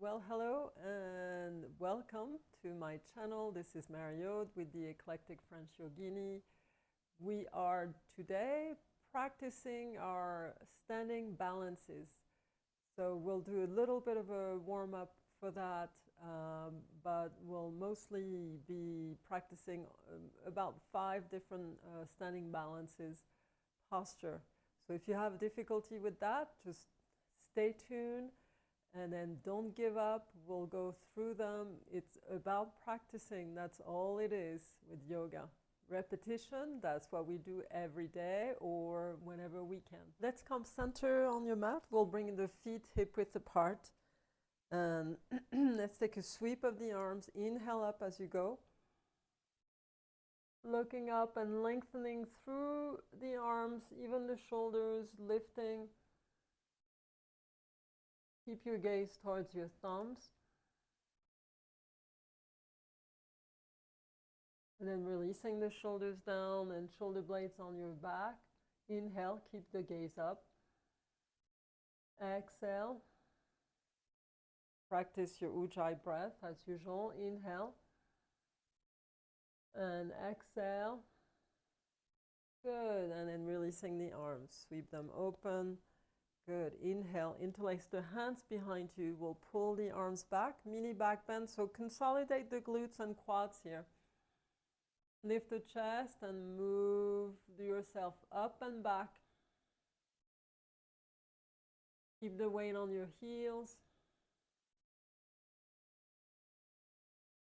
Well, hello and welcome to my channel. This is Mariode with the Eclectic French Yogini. We are today practicing our standing balances. So we'll do a little bit of a warm-up for that, but we'll mostly be practicing about 5 different standing balances posture. So if you have difficulty with that, just stay tuned. And then don't give up. We'll go through them. It's about practicing. That's all it is with yoga. Repetition, that's what we do every day or whenever we can. Let's come center on your mat. We'll bring the feet hip width apart. And let's take a sweep of the arms. Inhale up as you go. Looking up and lengthening through the arms, even the shoulders, lifting. Keep your gaze towards your thumbs. And then releasing the shoulders down and shoulder blades on your back. Inhale, keep the gaze up. Exhale. Practice your Ujjayi breath as usual. Inhale. And exhale. Good. And then releasing the arms. Sweep them open. Good. Inhale, interlace the hands behind you. We'll pull the arms back, mini back bend. So consolidate the glutes and quads here. Lift the chest and move yourself up and back. Keep the weight on your heels.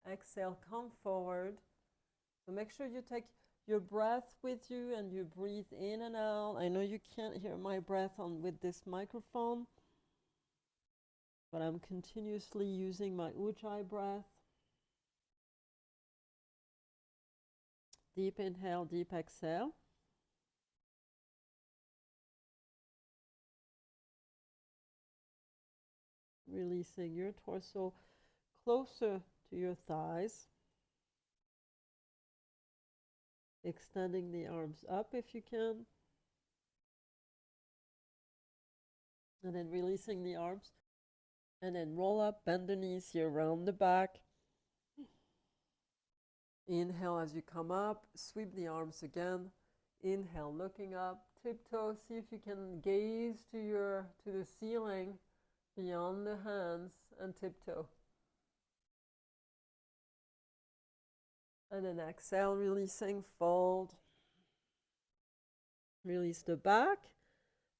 Exhale, come forward. So make sure you take your breath with you and you breathe in and out. I know you can't hear my breath with this microphone, but I'm continuously using my Ujjayi breath. Deep inhale, deep exhale. Releasing your torso closer to your thighs. Extending the arms up if you can. And then releasing the arms. And then roll up, bend the knees here, round the back. Inhale as you come up, sweep the arms again. Inhale, looking up, tiptoe, see if you can gaze to the ceiling beyond the hands and tiptoe. And then exhale, releasing, fold. Release the back.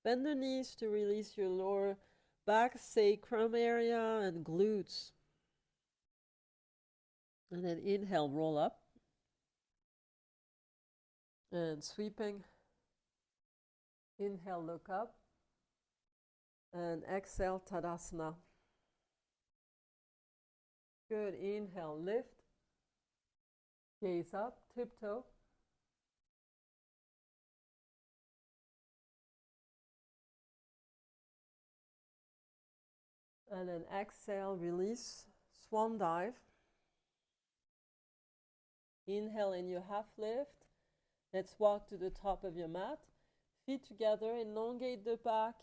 Bend the knees to release your lower back, sacrum area, and glutes. And then inhale, roll up. And sweeping. Inhale, look up. And exhale, Tadasana. Good. Inhale, lift. Gaze up, tiptoe. And then exhale, release, swan dive. Inhale in your half lift. Let's walk to the top of your mat. Feet together, elongate the back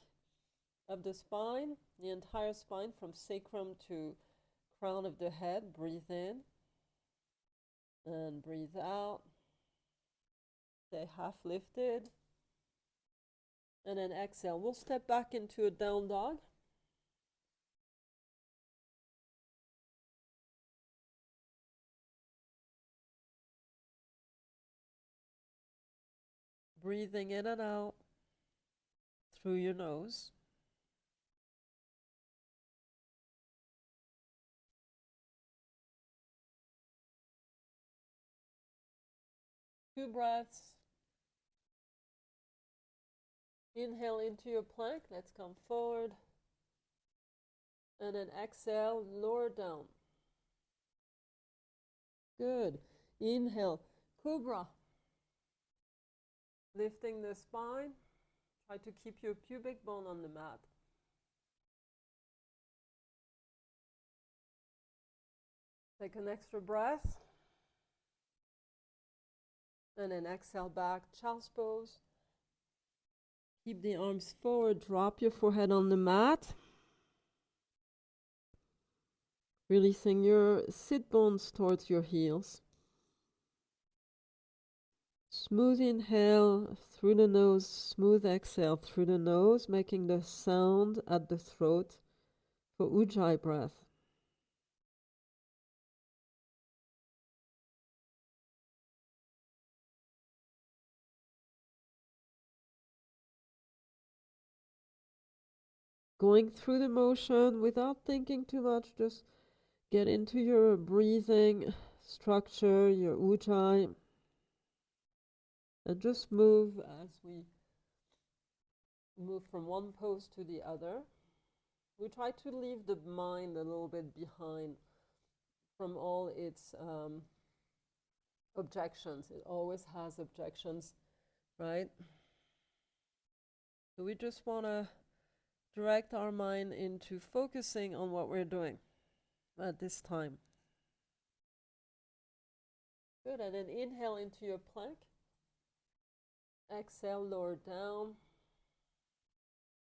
of the spine, the entire spine from sacrum to crown of the head. Breathe in. And breathe out. Stay half lifted. And then exhale. We'll step back into a down dog. Breathing in and out through your nose. Two breaths. Inhale into your plank. Let's come forward. And then exhale, lower down. Good. Inhale, cobra. Lifting the spine. Try to keep your pubic bone on the mat. Take an extra breath. And then exhale back, child's pose. Keep the arms forward, drop your forehead on the mat. Releasing your sit bones towards your heels. Smooth inhale through the nose, smooth exhale through the nose, making the sound at the throat for Ujjayi breath. Going through the motion without thinking too much, just get into your breathing structure, your Ujjayi, and just move as we move from one pose to the other. We try to leave the mind a little bit behind from all its objections. It always has objections, right? So we just want to direct our mind into focusing on what we're doing at this time. Good, and then inhale into your plank. Exhale, lower down.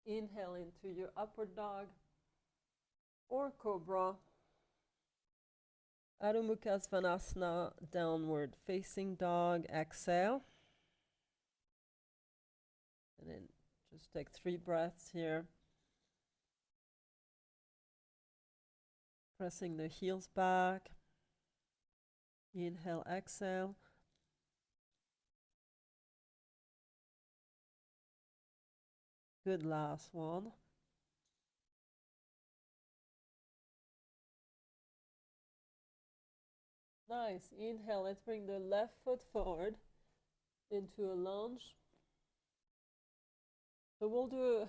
Inhale into your upward dog or cobra. Adho Mukha Svanasana, downward facing dog. Exhale. And then just take 3 breaths here. Pressing the heels back. Inhale, exhale. Good, last one. Nice. Inhale, let's bring the left foot forward into a lunge. So we'll do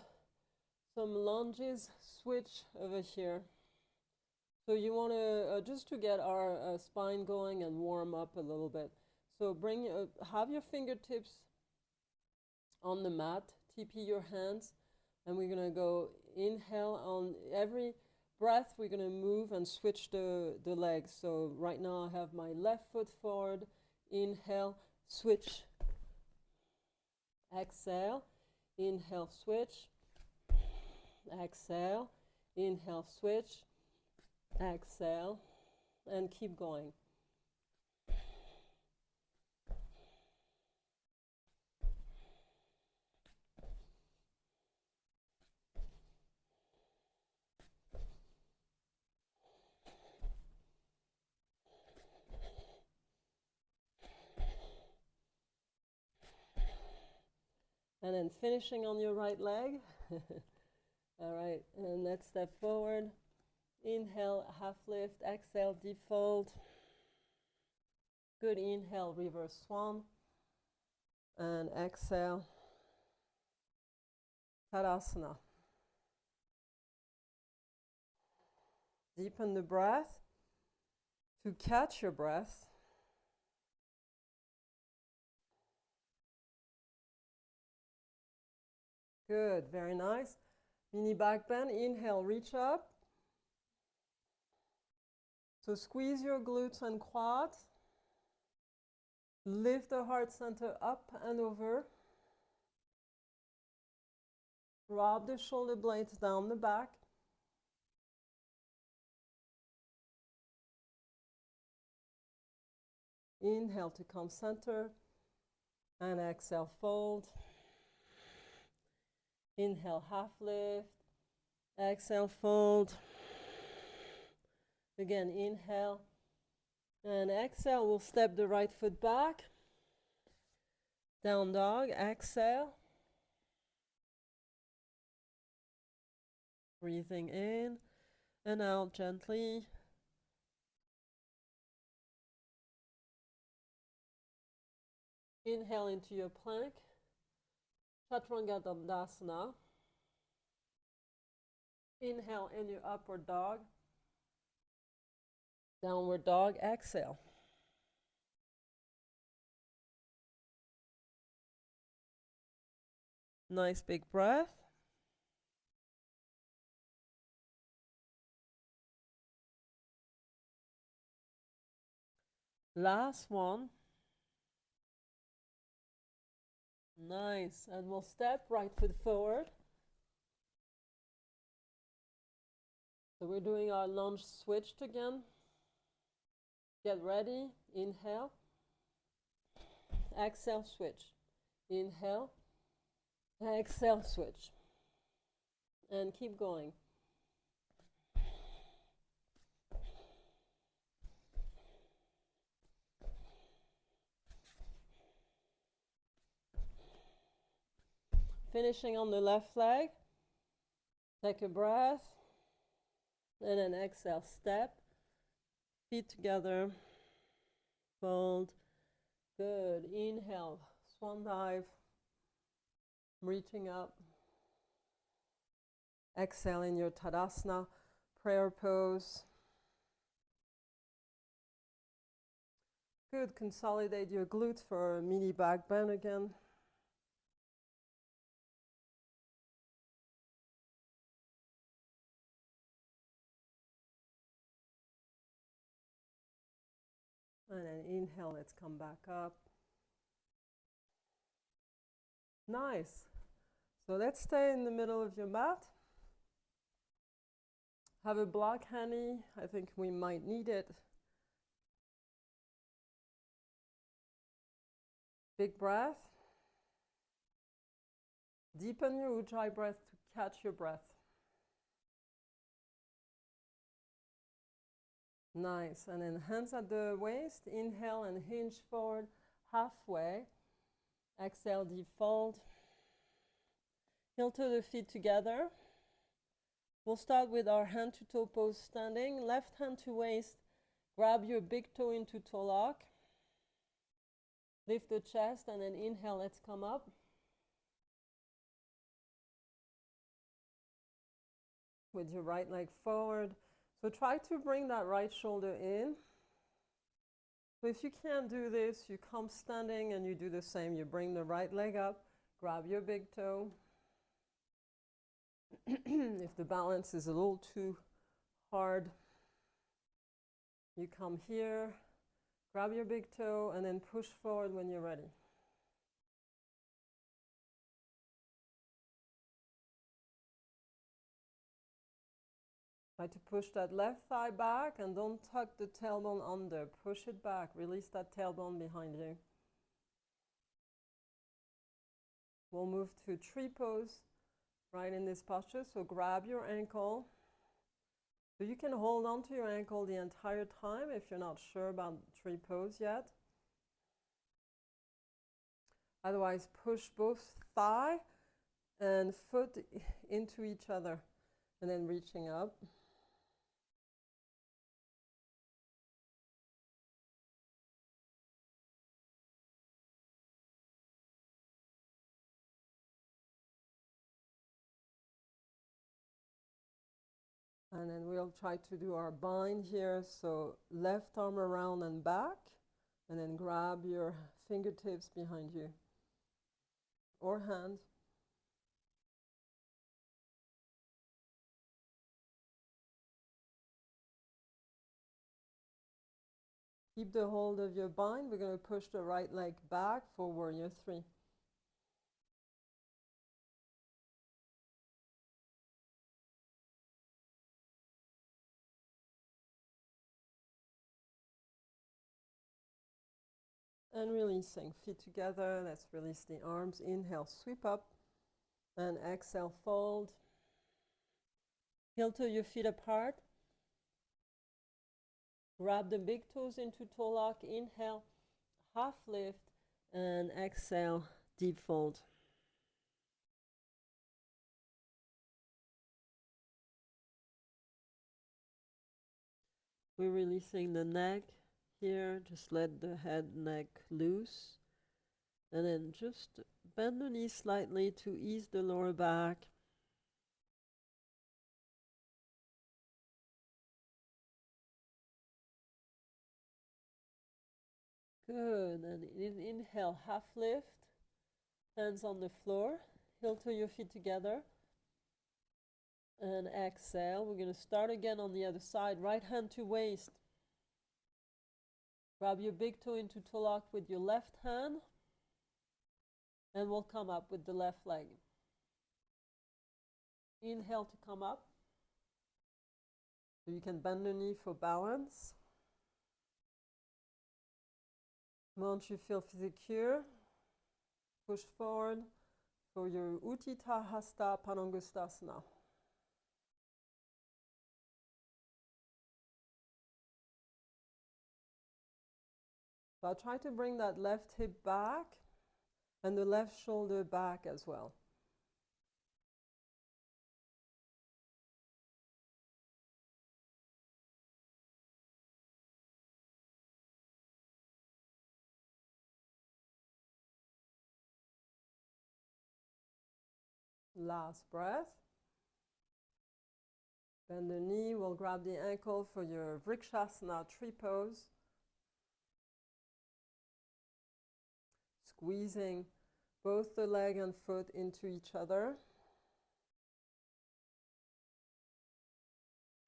some lunges, switch over here. So you want to, just to get our spine going and warm up a little bit. So bring, have your fingertips on the mat, TP your hands, and we're going to go inhale on every breath. We're going to move and switch the legs. So right now I have my left foot forward, inhale, switch, exhale, inhale, switch, exhale, inhale, switch, exhale, and keep going. And then finishing on your right leg. All right, and let's step forward. Inhale, half lift. Exhale, deep fold. Good, inhale, reverse swan. And exhale, padangusthasana. Deepen the breath to catch your breath. Good, very nice. Mini back bend. Inhale, reach up. So squeeze your glutes and quads. Lift the heart center up and over. Drop the shoulder blades down the back. Inhale to come center. And exhale, fold. Inhale, half lift. Exhale, fold. Again, inhale. And exhale, we'll step the right foot back. Down dog, exhale. Breathing in and out gently. Inhale into your plank. Chaturanga Dandasana. Inhale in your upward dog. Downward dog, exhale. Nice big breath. Last one. Nice. And we'll step right foot forward. So we're doing our lunge switched again. Get ready. Inhale. Exhale, switch. Inhale. Exhale, switch. And keep going. Finishing on the left leg. Take a breath. And then exhale, step. Feet together. Fold. Good. Inhale, swan dive. Reaching up. Exhale in your Tadasana, prayer pose. Good. Consolidate your glutes for a mini back bend again. And then inhale, let's come back up. Nice. So let's stay in the middle of your mat. Have a block handy. I think we might need it. Big breath. Deepen your Ujjayi breath to catch your breath. Nice. And then hands at the waist. Inhale and hinge forward halfway. Exhale, deep fold. Heel to the feet together. We'll start with our hand to toe pose standing. Left hand to waist. Grab your big toe into toe lock. Lift the chest and then inhale, let's come up. With your right leg forward. So try to bring that right shoulder in. So if you can't do this, you come standing and you do the same. You bring the right leg up, grab your big toe. If the balance is a little too hard, you come here, grab your big toe, and then push forward when you're ready. Try to push that left thigh back and don't tuck the tailbone under. Push it back. Release that tailbone behind you. We'll move to tree pose right in this posture. So grab your ankle. So you can hold on to your ankle the entire time if you're not sure about tree pose yet. Otherwise, push both thigh and foot into each other and then reaching up. And then we'll try to do our bind here. So left arm around and back, and then grab your fingertips behind you or hand. Keep the hold of your bind. We're going to push the right leg back for warrior three. And releasing, feet together. Let's release the arms. Inhale, sweep up. And exhale, fold. Heel to your feet apart. Grab the big toes into toe lock. Inhale, half lift. And exhale, deep fold. We're releasing the neck. Here, just let the head, neck loose. And then just bend the knees slightly to ease the lower back. Good. And inhale, half lift. Hands on the floor. Heel to your feet together. And exhale. We're going to start again on the other side. Right hand to waist. Grab your big toe into toe lock with your left hand. And we'll come up with the left leg. Inhale to come up. So you can bend the knee for balance. Once you feel secure, push forward for your Utthita, hasta, padangusthasana. So I'll try to bring that left hip back and the left shoulder back as well. Last breath. Bend the knee, we'll grab the ankle for your Vrksasana tree pose. Squeezing both the leg and foot into each other.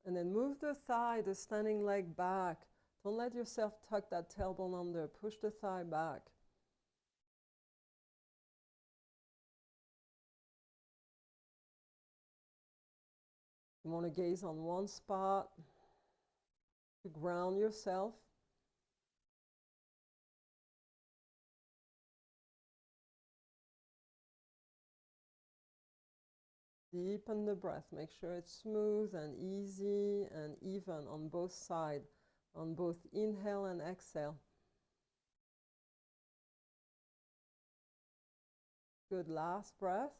And then move the thigh, the standing leg back. Don't let yourself tuck that tailbone under. Push the thigh back. You want to gaze on one spot to ground yourself. Deepen the breath. Make sure it's smooth and easy and even on both sides, on both inhale and exhale. Good, last breath.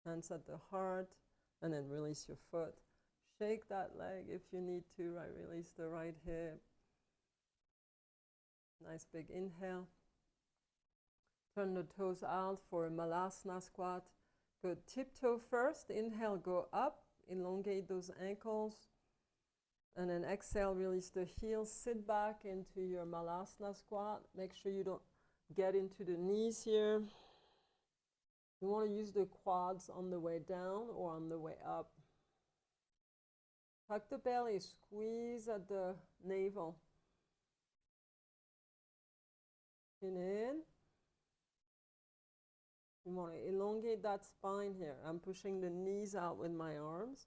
Hands at the heart, and then release your foot. Shake that leg if you need to, right? Release the right hip. Nice big inhale. Turn the toes out for a Malasana squat. Good, tiptoe first. Inhale, go up, elongate those ankles. And then exhale, release the heels. Sit back into your Malasana squat. Make sure you don't get into the knees here. You want to use the quads on the way down or on the way up. Tuck the belly, squeeze at the navel. Chin in. You want to elongate that spine here. I'm pushing the knees out with my arms.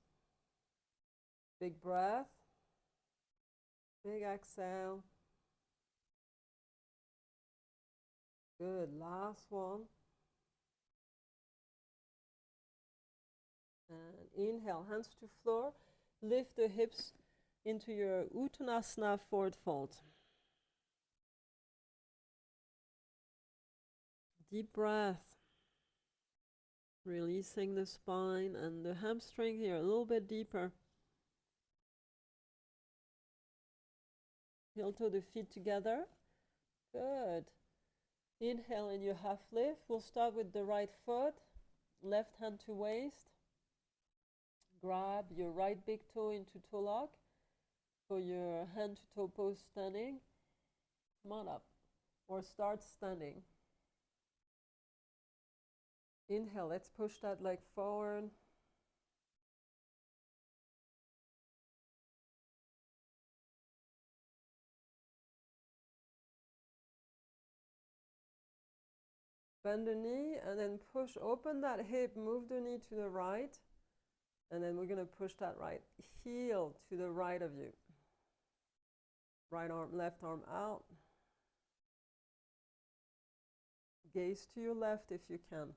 Big breath. Big exhale. Good, last one. And inhale, hands to floor. Lift the hips into your Uttanasana forward fold. Deep breath. Releasing the spine and the hamstring here a little bit deeper. Heel toe the feet together. Good. Inhale in your half lift. We'll start with the right foot. Left hand to waist. Grab your right big toe into toe lock for your hand to toe pose standing. Come on up or start standing. Inhale, let's push that leg forward. Bend the knee and then push, open that hip, move the knee to the right. And then we're going to push that right heel to the right of you. Right arm, left arm out. Gaze to your left if you can.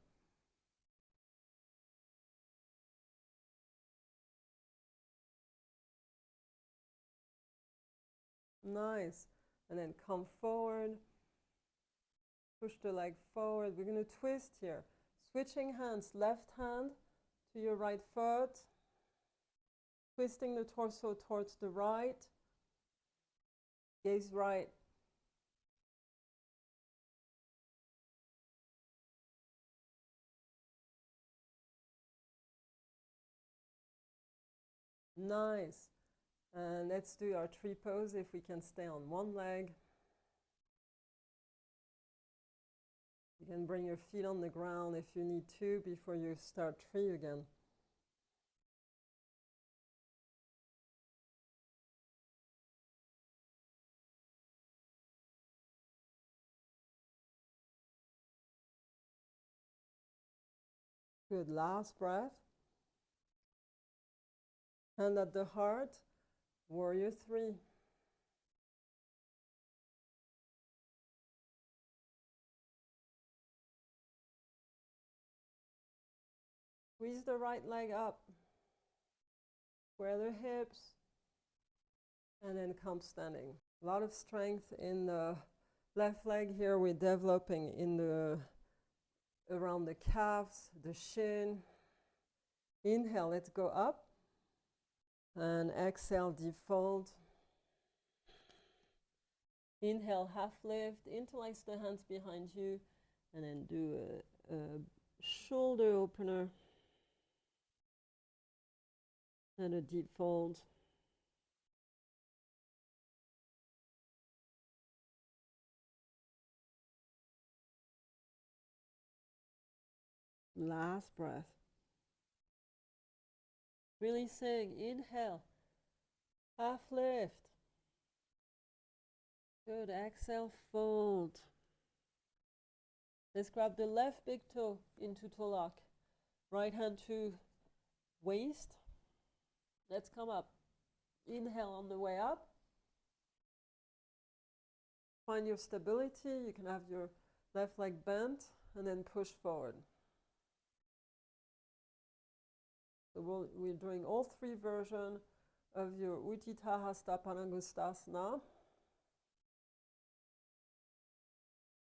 Nice. And then come forward. Push the leg forward. We're going to twist here. Switching hands, left hand to your right foot. Twisting the torso towards the right. Gaze right. Nice. And let's do our tree pose if we can stay on one leg. You can bring your feet on the ground if you need to before you start tree again. Good, last breath. Hand at the heart, Warrior III. Squeeze the right leg up, square the hips, and then come standing. A lot of strength in the left leg here. We're developing in the around the calves, the shin. Inhale, let's go up. And exhale, defold. Inhale, half lift, interlace the hands behind you, and then do a shoulder opener and a deep fold. Last breath. Releasing, inhale, half lift. Good, exhale, fold. Let's grab the left big toe into toe lock. Right hand to waist. Let's come up. Inhale on the way up. Find your stability. You can have your left leg bent and then push forward. So we're doing all three versions of your Utthita, hasta, padangusthasana.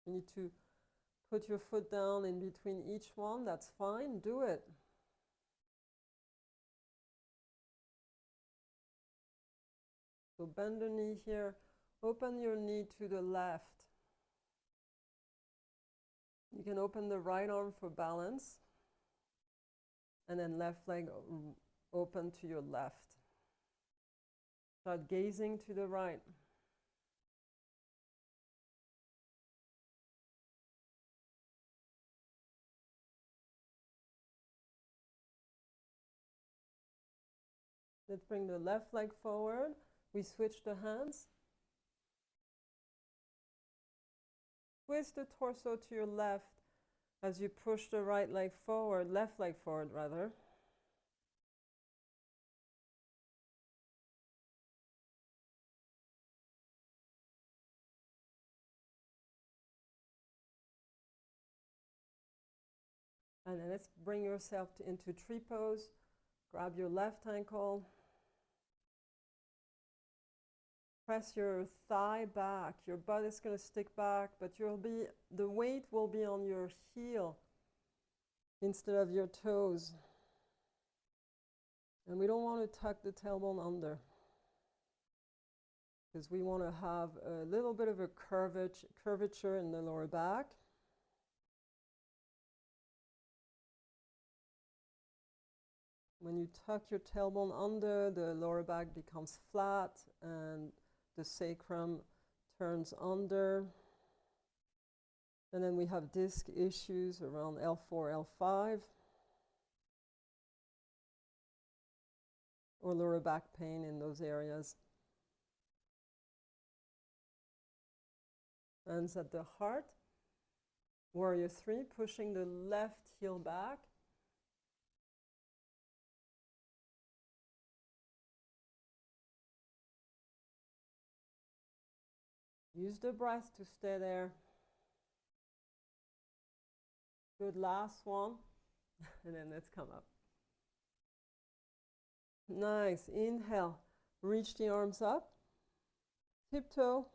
You need to put your foot down in between each one. That's fine. Do it. So bend the knee here. Open your knee to the left. You can open the right arm for balance. And then left leg open to your left. Start gazing to the right. Let's bring the left leg forward. We switch the hands. Twist the torso to your left as you push the right leg forward, left leg forward rather. And then let's bring yourself into tree pose. Grab your left ankle. Press your thigh back. Your butt is going to stick back, but the weight will be on your heel instead of your toes. And we don't want to tuck the tailbone under, because we want to have a little bit of a curvature in the lower back. When you tuck your tailbone under, the lower back becomes flat and the sacrum turns under. And then we have disc issues around L4, L5. Or lower back pain in those areas. Hands at the heart. Warrior III, pushing the left heel back. Use the breath to stay there. Good, last one. And then let's come up. Nice, inhale. Reach the arms up. Tiptoe.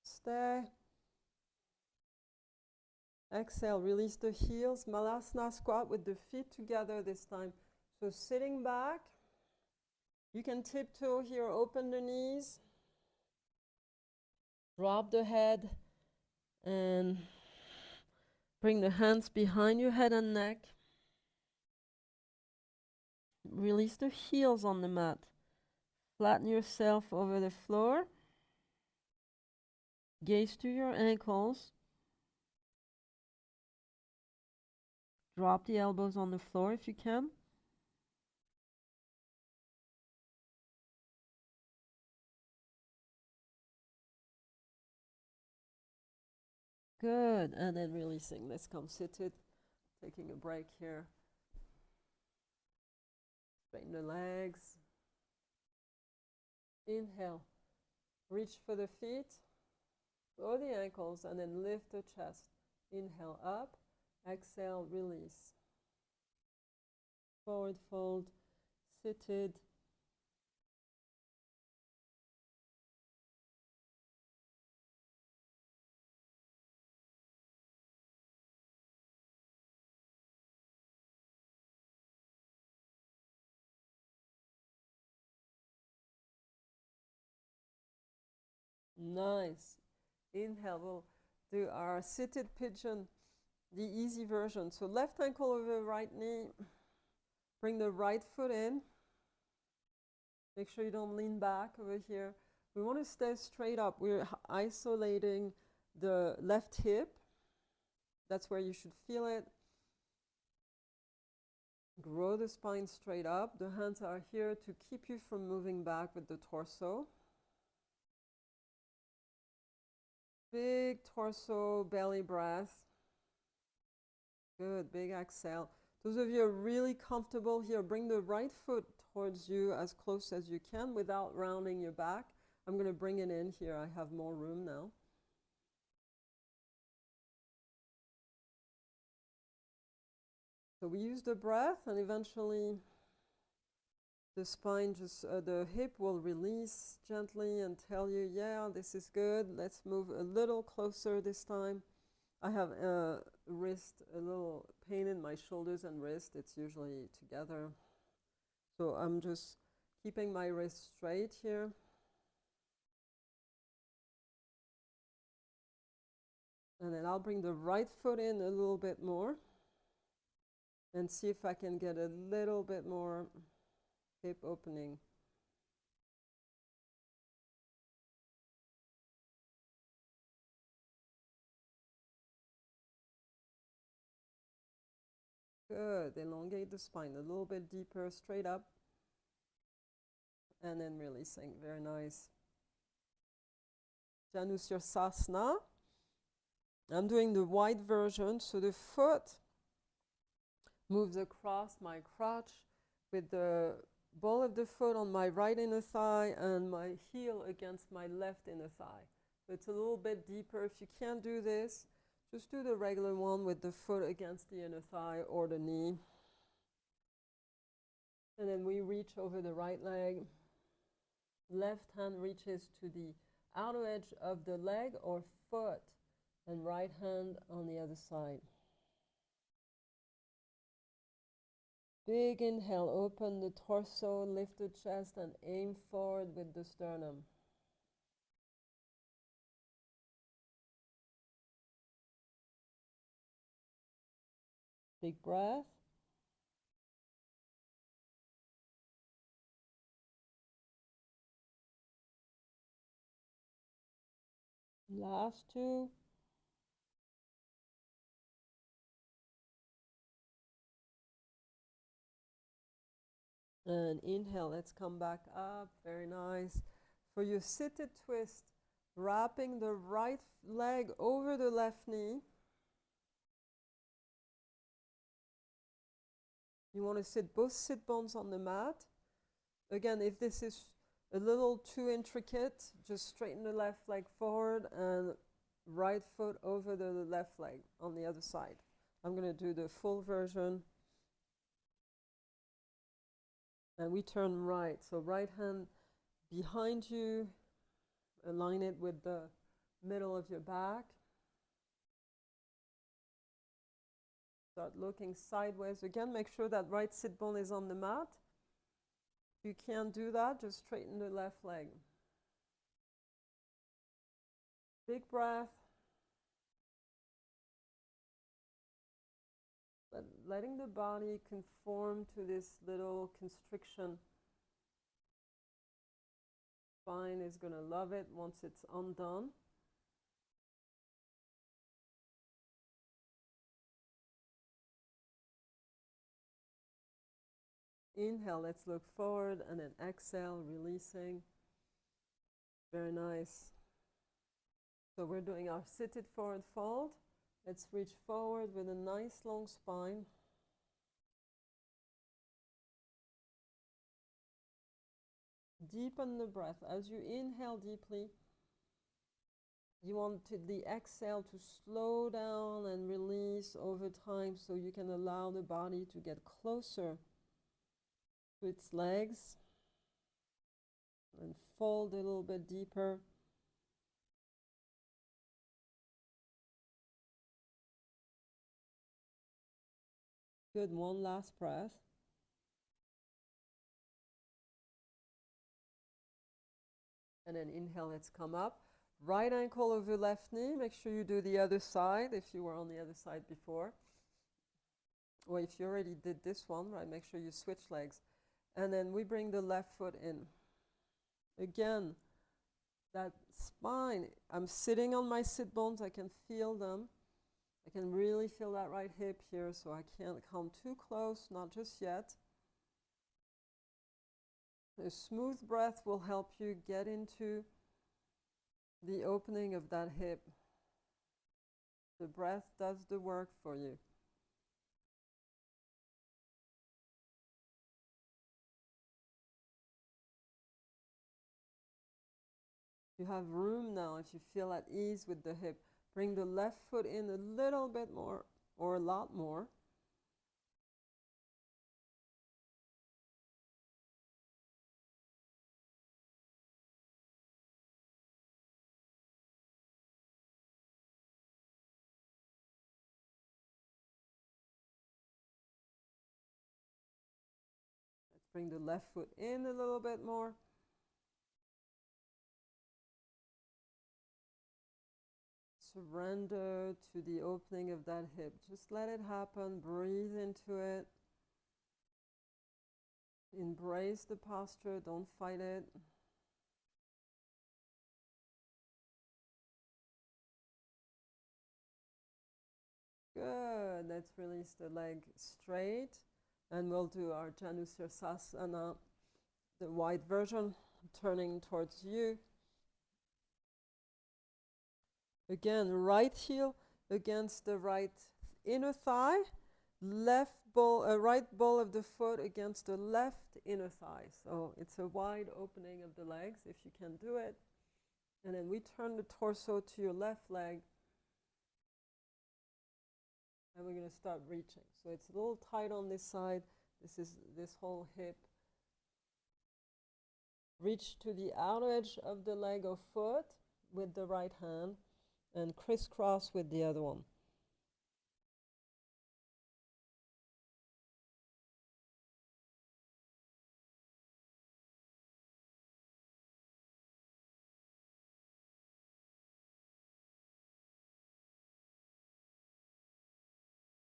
Stay. Exhale, release the heels. Malasana squat with the feet together this time. So sitting back. You can tiptoe here, open the knees. Drop the head and bring the hands behind your head and neck. Release the heels on the mat. Flatten yourself over the floor. Gaze to your ankles. Drop the elbows on the floor if you can. Good, and then releasing. Let's come seated. Taking a break here. Straighten the legs. Inhale, reach for the feet or the ankles, and then lift the chest. Inhale up, exhale, release. Forward fold, seated. Nice. Inhale, we'll do our seated pigeon, the easy version. So left ankle over the right knee. Bring the right foot in. Make sure you don't lean back over here. We want to stay straight up. We're isolating the left hip. That's where you should feel it. Grow the spine straight up. The hands are here to keep you from moving back with the torso. Big torso, belly breath. Good, big exhale. Those of you who are really comfortable here, bring the right foot towards you as close as you can without rounding your back. I'm going to bring it in here. I have more room now. So we use the breath, and eventually the spine, the hip will release gently and tell you, yeah, this is good. Let's move a little closer this time. I have a little pain in my shoulders and wrist. It's usually together. So I'm just keeping my wrist straight here. And then I'll bring the right foot in a little bit more and see if I can get a little bit more hip opening. Good. Elongate the spine a little bit deeper, straight up. And then releasing. Very nice. Vrksasana. I'm doing the wide version. So the foot moves across my crotch with the ball of the foot on my right inner thigh and my heel against my left inner thigh. So it's a little bit deeper. If you can't do this, just do the regular one with the foot against the inner thigh or the knee. And then we reach over the right leg. Left hand reaches to the outer edge of the leg or foot, and right hand on the other side. Big inhale, open the torso, lift the chest, and aim forward with the sternum. Big breath. Last two. And inhale, let's come back up. Very nice. For your seated twist, wrapping the right leg over the left knee. You want to sit both sit bones on the mat. Again, if this is a little too intricate, just straighten the left leg forward and right foot over the left leg on the other side. I'm going to do the full version. And we turn right. So right hand behind you, align it with the middle of your back. Start looking sideways. Again, make sure that right sit bone is on the mat. If you can't do that, just straighten the left leg. Big breath. Letting the body conform to this little constriction. Spine is going to love it once it's undone. Inhale, let's look forward, and then exhale, releasing. Very nice. So we're doing our seated forward fold. Let's reach forward with a nice long spine. Deepen the breath. As you inhale deeply, you want the exhale to slow down and release over time so you can allow the body to get closer to its legs and fold a little bit deeper. Good, one last breath. And then inhale, let's come up. Right ankle over left knee. Make sure you do the other side if you were on the other side before. Or if you already did this one, right, make sure you switch legs. And then we bring the left foot in. Again, that spine, I'm sitting on my sit bones, I can feel them. I can really feel that right hip here, so I can't come too close, not just yet. A smooth breath will help you get into the opening of that hip. The breath does the work for you. You have room now if you feel at ease with the hip. Bring the left foot in a little bit more or a lot more. Let's bring the left foot in a little bit more. Surrender to the opening of that hip. Just let it happen. Breathe into it. Embrace the posture. Don't fight it. Good. Let's release the leg straight. And we'll do our Vrksasana, the wide version, turning towards you. Again, right heel against the right inner thigh, right ball of the foot against the left inner thigh. So it's a wide opening of the legs if you can do it. And then we turn the torso to your left leg. And we're going to start reaching. So it's a little tight on this side. This whole hip. Reach to the outer edge of the leg or foot with the right hand. And crisscross with the other one.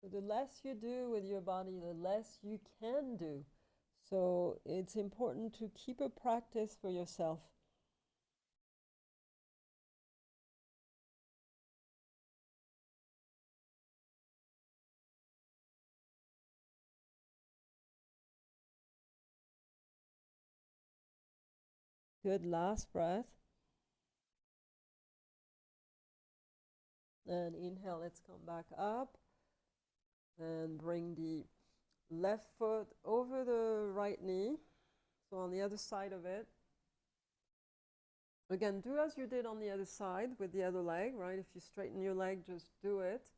So the less you do with your body, the less you can do. So it's important to keep a practice for yourself. Good, last breath. And inhale, let's come back up. And bring the left foot over the right knee. So on the other side of it. Again, do as you did on the other side with the other leg, right? If you straighten your leg, just do it.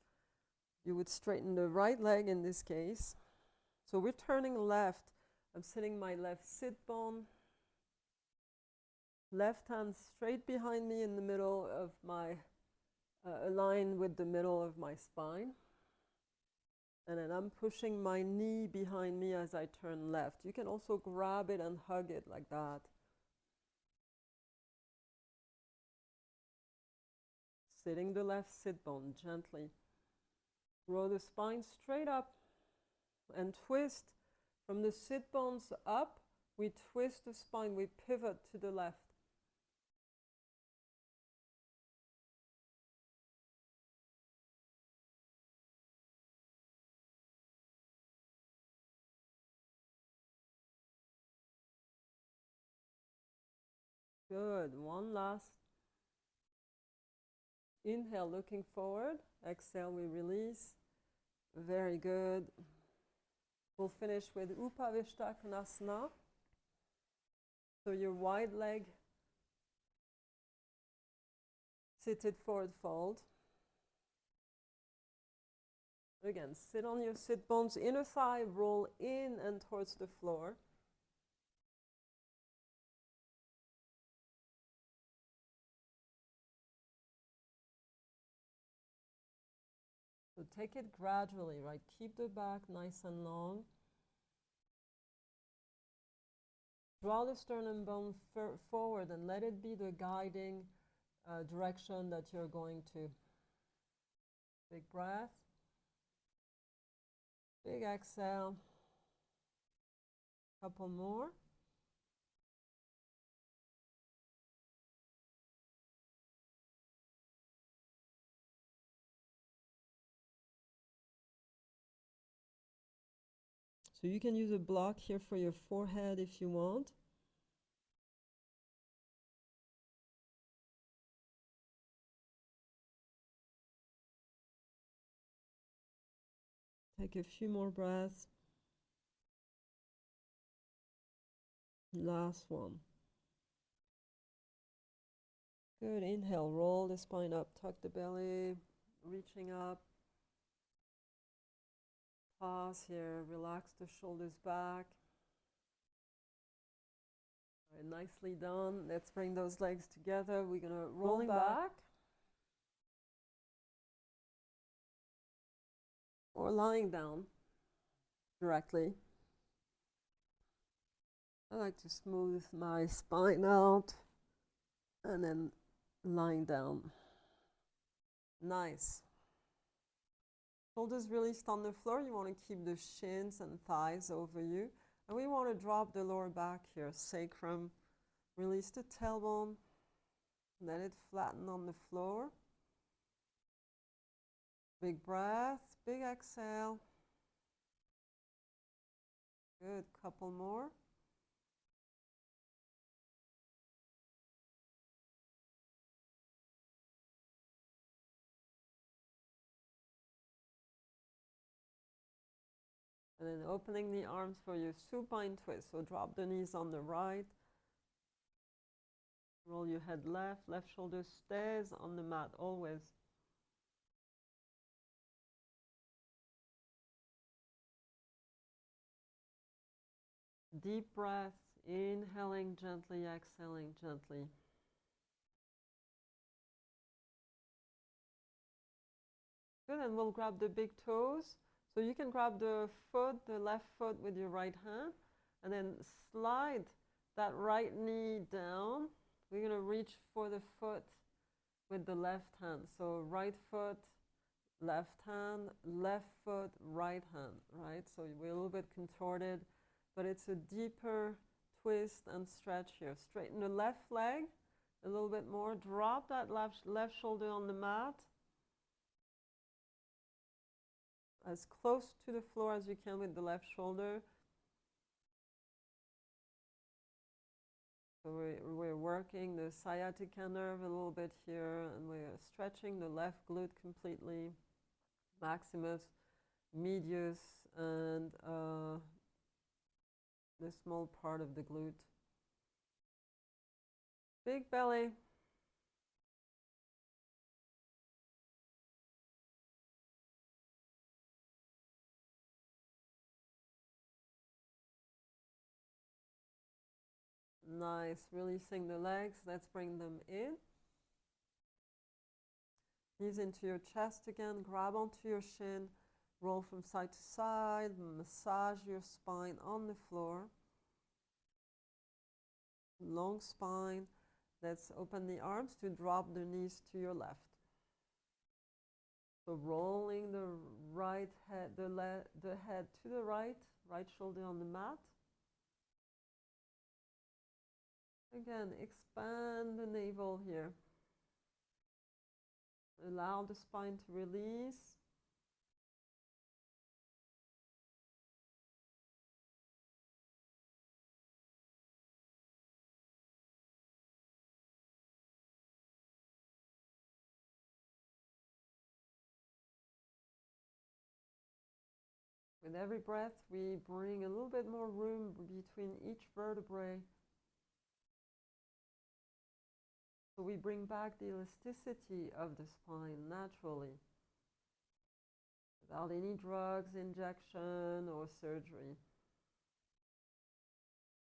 You would straighten the right leg in this case. So we're turning left. I'm sitting my left sit bone. Left hand straight behind me in the middle of my, aligned with the middle of my spine. And then I'm pushing my knee behind me as I turn left. You can also grab it and hug it like that. Sitting the left sit bone gently. Roll the spine straight up and twist. From the sit bones up, we twist the spine, we pivot to the left. Good. One last. Inhale, looking forward. Exhale, we release. Very good. We'll finish with Vrksasana. So your wide leg, seated forward fold. Again, sit on your sit bones, inner thigh, roll in and towards the floor. So take it gradually, right? Keep the back nice and long. Draw the sternum bone forward and let it be the guiding direction that you're going to. Big breath. Big exhale. Couple more. So you can use a block here for your forehead if you want. Take a few more breaths. Last one. Good. Inhale, roll the spine up, tuck the belly, reaching up. Pause here, relax the shoulders back. All right, nicely done. Let's bring those legs together. We're going to roll back. Or lying down directly. I like to smooth my spine out and then lying down. Nice. Shoulders released on the floor. You want to keep the shins and thighs over you. And we want to drop the lower back here. Sacrum. Release the tailbone. Let it flatten on the floor. Big breath. Big exhale. Good. Couple more. And then opening the arms for your supine twist. So drop the knees on the right. Roll your head left. Left shoulder stays on the mat always. Deep breath. Inhaling gently, exhaling gently. Good, and we'll grab the big toes. So you can grab the foot, the left foot with your right hand, and then slide that right knee down. We're going to reach for the foot with the left hand. So right foot, left hand, left foot, right hand, right? So we're a little bit contorted, but it's a deeper twist and stretch here. Straighten the left leg a little bit more. Drop that left shoulder on the mat. As close to the floor as you can with the left shoulder. So we're working the sciatica nerve a little bit here, and we're stretching the left glute completely, maximus, medius, and the small part of the glute. Big belly. Nice, releasing the legs. Let's bring them in. Knees into your chest again. Grab onto your shin. Roll from side to side. Massage your spine on the floor. Long spine. Let's open the arms to drop the knees to your left. So rolling the right head, the head to the right shoulder on the mat. Again, expand the navel here. Allow the spine to release. With every breath, we bring a little bit more room between each vertebrae. So we bring back the elasticity of the spine naturally, without any drugs, injection, or surgery.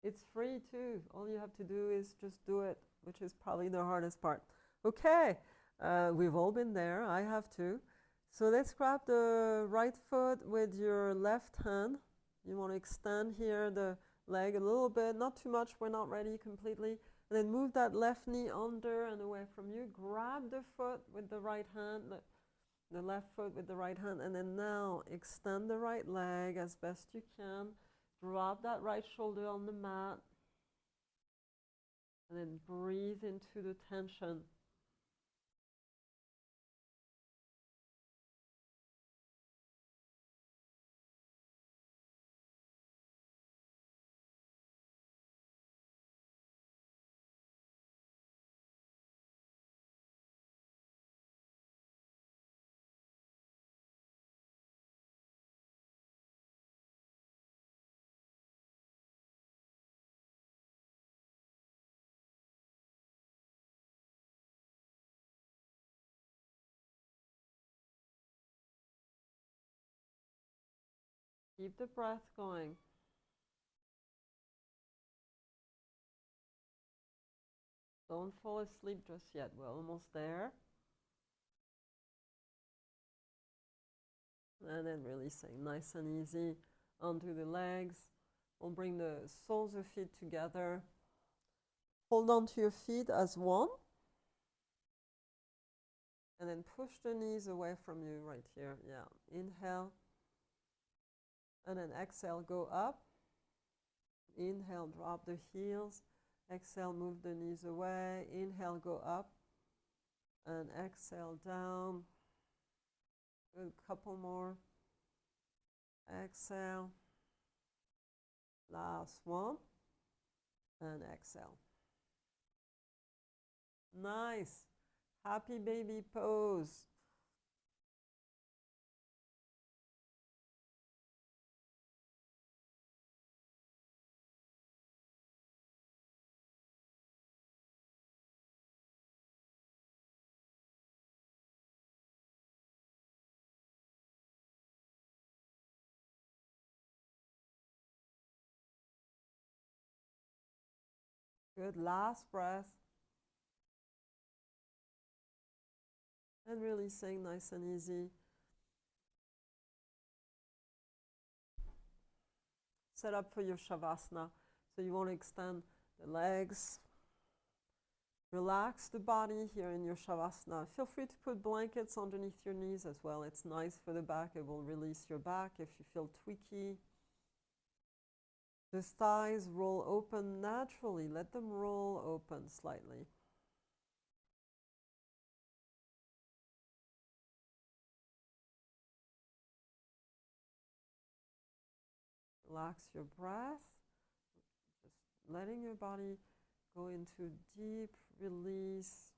It's free too. All you have to do is just do it, which is probably the hardest part. Okay, we've all been there. I have too. So let's grab the right foot with your left hand. You want to extend here the leg a little bit, not too much. We're not ready completely. And then move that left knee under and away from you. Grab the foot with the right hand, the left foot with the right hand, and then now extend the right leg as best you can. Drop that right shoulder on the mat. And then breathe into the tension. Keep the breath going. Don't fall asleep just yet. We're almost there. And then releasing nice and easy onto the legs. We'll bring the soles of feet together. Hold on to your feet as one. And then push the knees away from you right here. Yeah. Inhale. And then exhale, go up. Inhale, drop the heels. Exhale, move the knees away. Inhale, go up. And exhale, down. A couple more. Exhale. Last one. And exhale. Nice. Happy baby pose. Good. Last breath. And releasing nice and easy. Set up for your Savasana. So you want to extend the legs. Relax the body here in your Savasana. Feel free to put blankets underneath your knees as well. It's nice for the back. It will release your back if you feel tweaky. The thighs roll open naturally. Let them roll open slightly. Relax your breath. Just letting your body go into deep release.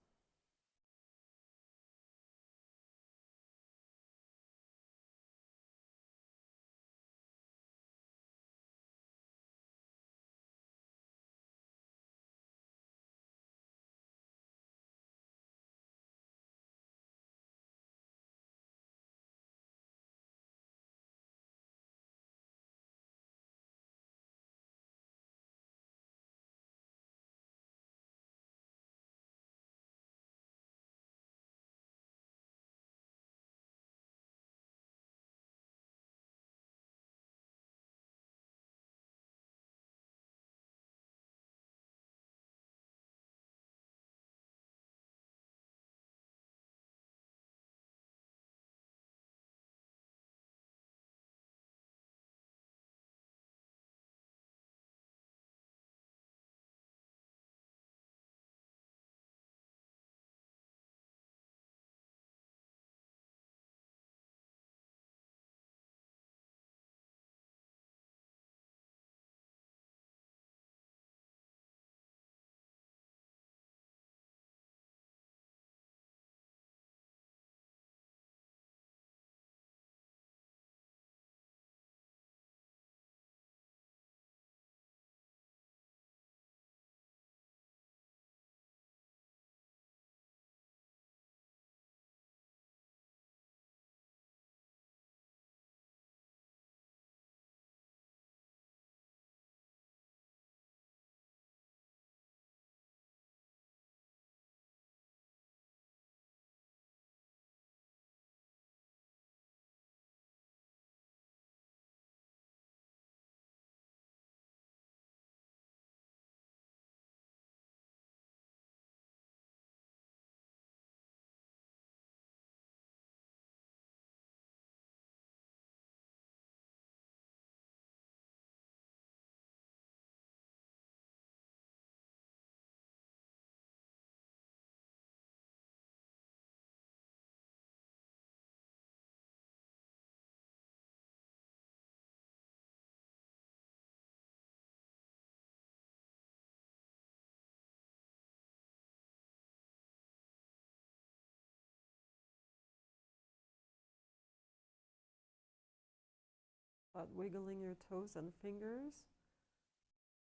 Start wiggling your toes and fingers.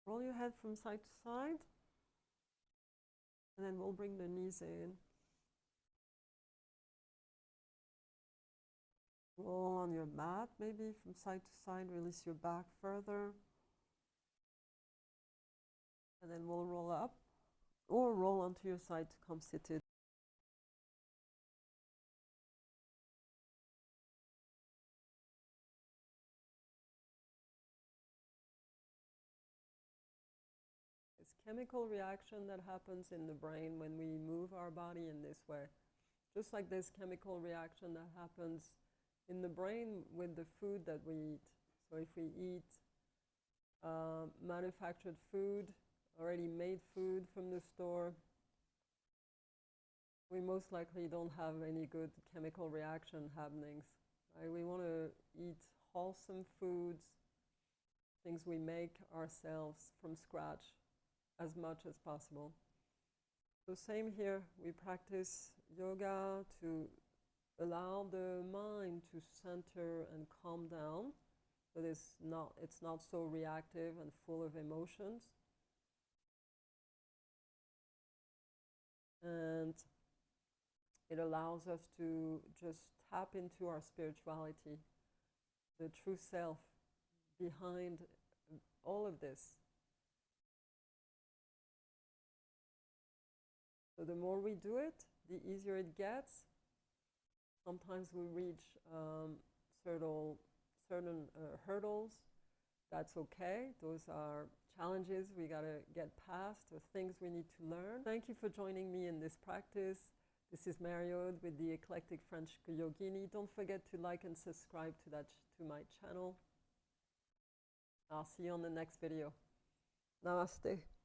Roll your head from side to side. And then we'll bring the knees in. Roll on your mat, maybe from side to side. Release your back further. And then we'll roll up or roll onto your side to come seated. This chemical reaction that happens in the brain when we move our body in this way. Just like this chemical reaction that happens in the brain with the food that we eat. So if we eat manufactured food, already made food from the store, we most likely don't have any good chemical reaction happenings. Right? We want to eat wholesome foods, things we make ourselves from scratch as much as possible. So same here, we practice yoga to allow the mind to center and calm down, so it's not so reactive and full of emotions. And it allows us to just tap into our spirituality, the true self behind all of this. So the more we do it, the easier it gets. Sometimes we reach certain hurdles. That's okay. Those are challenges we gotta get past, or things we need to learn. Thank you for joining me in this practice. This is Mariode with the Eclectic French Yogini. Don't forget to like and subscribe to my channel. I'll see you on the next video. Namaste.